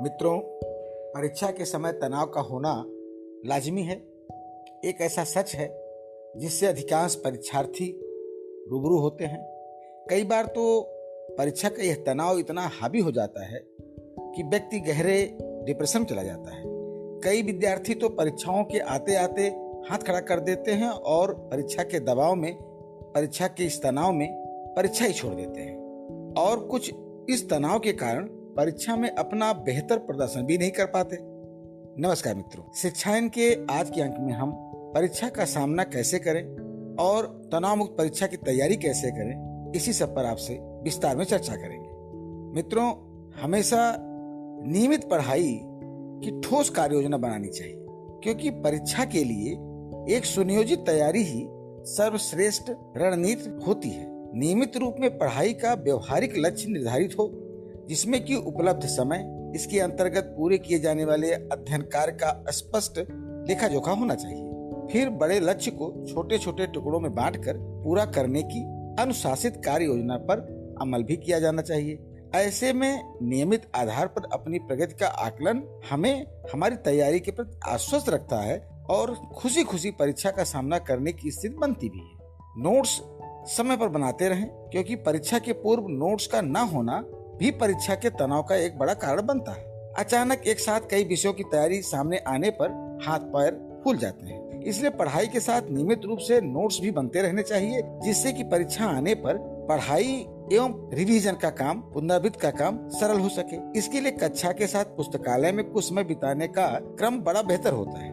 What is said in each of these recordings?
मित्रों, परीक्षा के समय तनाव का होना लाजिमी है। एक ऐसा सच है जिससे अधिकांश परीक्षार्थी रूबरू होते हैं। कई बार तो परीक्षा का यह तनाव इतना हावी हो जाता है कि व्यक्ति गहरे डिप्रेशन में चला जाता है। कई विद्यार्थी तो परीक्षाओं के आते आते हाथ खड़ा कर देते हैं और परीक्षा के दबाव में, परीक्षा के इस तनाव में परीक्षा ही छोड़ देते हैं। और कुछ इस तनाव के कारण परीक्षा में अपना बेहतर प्रदर्शन भी नहीं कर पाते। नमस्कार मित्रों, शिक्षायन के आज के अंक में हम परीक्षा का सामना कैसे करें और तनाव मुक्त परीक्षा की तैयारी कैसे करें, इसी सब पर आपसे विस्तार में चर्चा करेंगे। मित्रों, हमेशा नियमित पढ़ाई की ठोस कार्य योजना बनानी चाहिए, क्योंकि परीक्षा के लिए एक सुनियोजित तैयारी ही सर्वश्रेष्ठ रणनीति होती है। नियमित रूप में पढ़ाई का व्यवहारिक लक्ष्य निर्धारित हो, जिसमें कि उपलब्ध समय, इसके अंतर्गत पूरे किए जाने वाले अध्ययन कार्य का स्पष्ट लेखा जोखा होना चाहिए। फिर बड़े लक्ष्य को छोटे छोटे टुकड़ों में बांटकर पूरा करने की अनुशासित कार्य योजना पर अमल भी किया जाना चाहिए। ऐसे में नियमित आधार पर अपनी प्रगति का आकलन हमें हमारी तैयारी के प्रति आश्वस्त रखता है और खुशी खुशी परीक्षा का सामना करने की स्थिति बनती भी है। नोट्स समय पर बनाते रहें, क्योंकि परीक्षा के पूर्व नोट्स का न होना भी परीक्षा के तनाव का एक बड़ा कारण बनता है। अचानक एक साथ कई विषयों की तैयारी सामने आने पर हाथ पैर फूल जाते हैं। इसलिए पढ़ाई के साथ नियमित रूप से नोट्स भी बनते रहने चाहिए, जिससे कि परीक्षा आने पर पढ़ाई एवं रिवीजन का काम, पुनरावृत्ति का काम सरल हो सके। इसके लिए कक्षा के साथ पुस्तकालय में कुछ समय बिताने का क्रम बड़ा बेहतर होता है।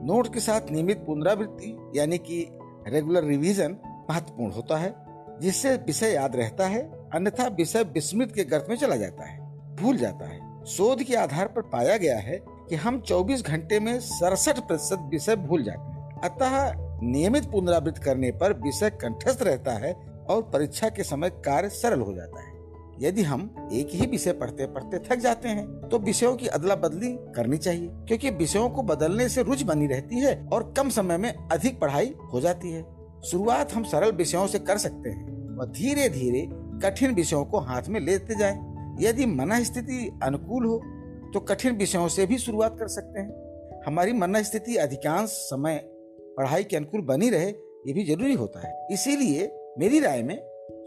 नोट के साथ नियमित पुनरावृत्ति यानी कि रेगुलर रिवीजन महत्वपूर्ण होता है, जिससे विषय याद रहता है, अन्यथा विषय विस्मृत के गर्त में चला जाता है, भूल जाता है। शोध के आधार पर पाया गया है कि हम 24 घंटे में 67% विषय भूल जाते हैं। अतः नियमित पुनरावृत्ति करने पर विषय कंठस्थ रहता है और परीक्षा के समय कार्य सरल हो जाता है। यदि हम एक ही विषय पढ़ते पढ़ते थक जाते हैं तो विषयों की अदला बदली करनी चाहिए, क्योंकि विषयों को बदलने से रुचि बनी रहती है और कम समय में अधिक पढ़ाई हो जाती है। शुरुआत हम सरल विषयों से कर सकते हैं और धीरे धीरे कठिन विषयों को हाथ में लेते जाएं। यदि मन स्थिति अनुकूल हो तो कठिन विषयों से भी शुरुआत कर सकते हैं। हमारी मन स्थिति अधिकांश समय पढ़ाई के अनुकूल बनी रहे, ये भी जरूरी होता है। इसीलिए मेरी राय में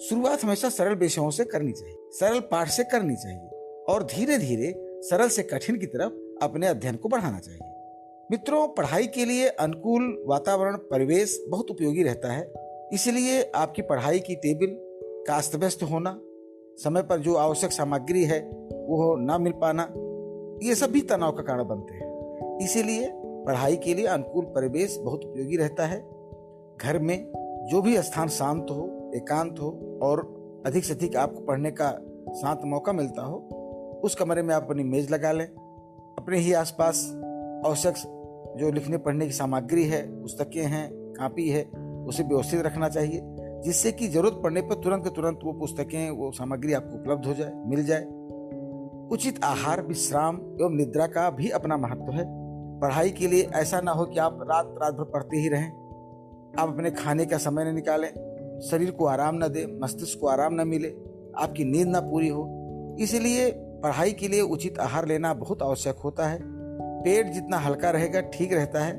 शुरुआत हमेशा सरल विषयों से करनी चाहिए, सरल पाठ से करनी चाहिए और धीरे धीरे सरल से कठिन की तरफ अपने अध्ययन को बढ़ाना चाहिए। मित्रों, पढ़ाई के लिए अनुकूल वातावरण, परिवेश बहुत उपयोगी रहता है। इसलिए आपकी पढ़ाई की टेबल का अस्त व्यस्त होना, समय पर जो आवश्यक सामग्री है वो न मिल पाना, ये सब भी तनाव का कारण बनते हैं। इसीलिए पढ़ाई के लिए अनुकूल परिवेश बहुत उपयोगी रहता है। घर में जो भी स्थान शांत हो, एकांत हो और अधिक से अधिक आपको पढ़ने का शांत मौका मिलता हो, उस कमरे में आप अपनी मेज लगा लें। अपने ही आसपास आवश्यक जो लिखने पढ़ने की सामग्री है, पुस्तकें हैं, कापी है, उसे व्यवस्थित रखना चाहिए, जिससे कि जरूरत पड़ने पर तुरंत के तुरंत वो पुस्तकें, वो सामग्री आपको उपलब्ध हो जाए, मिल जाए। उचित आहार, विश्राम एवं निद्रा का भी अपना महत्व है। पढ़ाई के लिए ऐसा ना हो कि आप रात भर पढ़ते ही रहें। आप अपने खाने का समय न निकालें, शरीर को आराम न दें, मस्तिष्क को आराम न मिले, आपकी नींद न पूरी हो। इसलिए पढ़ाई के लिए उचित आहार लेना बहुत आवश्यक होता है। पेट जितना हल्का रहेगा ठीक रहता है।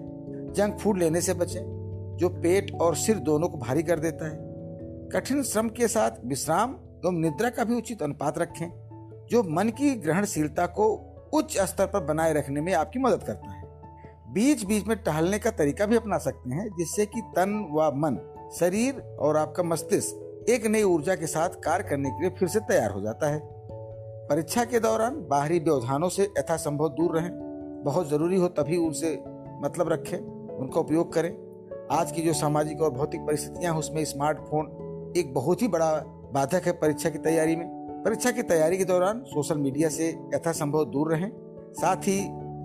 जंक फूड लेने से बचें, जो पेट और सिर दोनों को भारी कर देता है। कठिन श्रम के साथ विश्राम एवं निद्रा का भी उचित अनुपात रखें, जो मन की ग्रहणशीलता को उच्च स्तर पर बनाए रखने में आपकी मदद करता है। बीच बीच में टहलने का तरीका भी अपना सकते हैं, जिससे कि तन व मन, शरीर और आपका मस्तिष्क एक नई ऊर्जा के साथ कार्य करने के लिए फिर से तैयार हो जाता है। परीक्षा के दौरान बाहरी व्यवधानों से यथासंभव दूर रहें। बहुत जरूरी हो तभी उनसे मतलब रखें, उनका उपयोग करें। आज की जो सामाजिक और भौतिक परिस्थितियां हैं, उसमें स्मार्टफोन एक बहुत ही बड़ा बाधक है परीक्षा की तैयारी में। परीक्षा की तैयारी के दौरान सोशल मीडिया से यथासंभव दूर रहें। साथ ही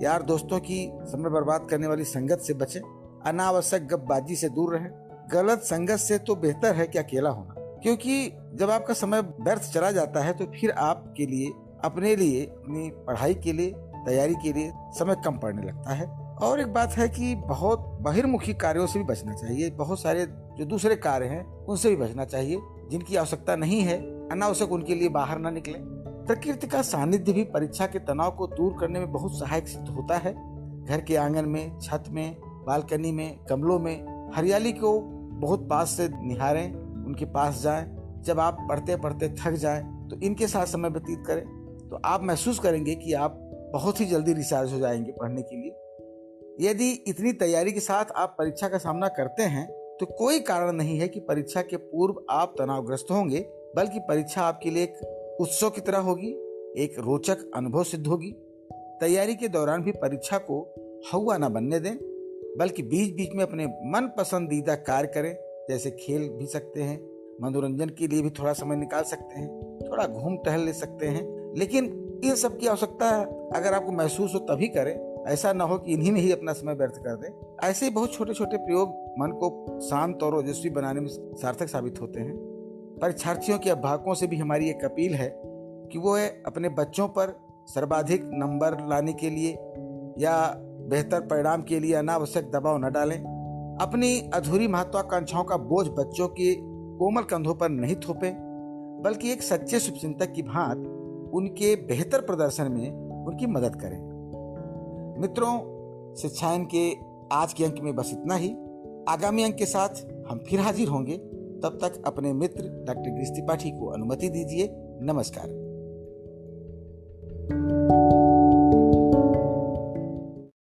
यार दोस्तों की समय बर्बाद करने वाली संगत से बचें। अनावश्यक गपबाजी से दूर रहें। गलत संगत से तो बेहतर है कि अकेला होना, क्योंकि जब आपका समय व्यर्थ चला जाता है तो फिर आपके लिए, अपने लिए, अपनी पढ़ाई के लिए, तैयारी के लिए समय कम पड़ने लगता है। और एक बात है कि बहुत बहिर्मुखी कार्यों से भी बचना चाहिए। बहुत सारे जो दूसरे कार्य हैं उनसे भी बचना चाहिए, जिनकी आवश्यकता नहीं है, अनावश्यक उनके लिए बाहर ना निकलें। प्रकृति का सानिध्य भी परीक्षा के तनाव को दूर करने में बहुत सहायक सिद्ध होता है। घर के आंगन में, छत में, बालकनी में, गमलों में हरियाली को बहुत पास से निहारें, उनके पास जाएं। जब आप पढ़ते पढ़ते थक जाएं तो इनके साथ समय व्यतीत करें, तो आप महसूस करेंगे कि आप बहुत ही जल्दी रिचार्ज हो जाएंगे पढ़ने के लिए। यदि इतनी तैयारी के साथ आप परीक्षा का सामना करते हैं तो कोई कारण नहीं है कि परीक्षा के पूर्व आप तनावग्रस्त होंगे, बल्कि परीक्षा आपके लिए एक उत्सव की तरह होगी, एक रोचक अनुभव सिद्ध होगी। तैयारी के दौरान भी परीक्षा को हवा न बनने दें, बल्कि बीच बीच में अपने मन पसंदीदा कार्य करें। जैसे खेल भी सकते हैं, मनोरंजन के लिए भी थोड़ा समय निकाल सकते हैं, थोड़ा घूम टहल ले सकते हैं, लेकिन इन सब की आवश्यकता अगर आपको महसूस हो तभी करें। ऐसा ना हो कि इन्हीं में ही अपना समय व्यर्थ कर दें। ऐसे ही बहुत छोटे छोटे प्रयोग मन को शांत और ओजस्वी बनाने में सार्थक साबित होते हैं। परीक्षार्थियों के अभिभावकों से भी हमारी एक अपील है कि वो अपने बच्चों पर सर्वाधिक नंबर लाने के लिए या बेहतर परिणाम के लिए अनावश्यक दबाव न डालें। अपनी अधूरी महत्वाकांक्षाओं का बोझ बच्चों के कोमल कंधों पर नहीं थोपें, बल्कि एक सच्चे शुभचिंतक की भांति उनके बेहतर प्रदर्शन में उनकी मदद करें। मित्रों, शिक्षायन के आज के अंक में बस इतना ही। आगामी अंक के साथ हम फिर हाजिर होंगे। तब तक अपने मित्र डॉक्टर गिरीश त्रिपाठी को अनुमति दीजिए। नमस्कार।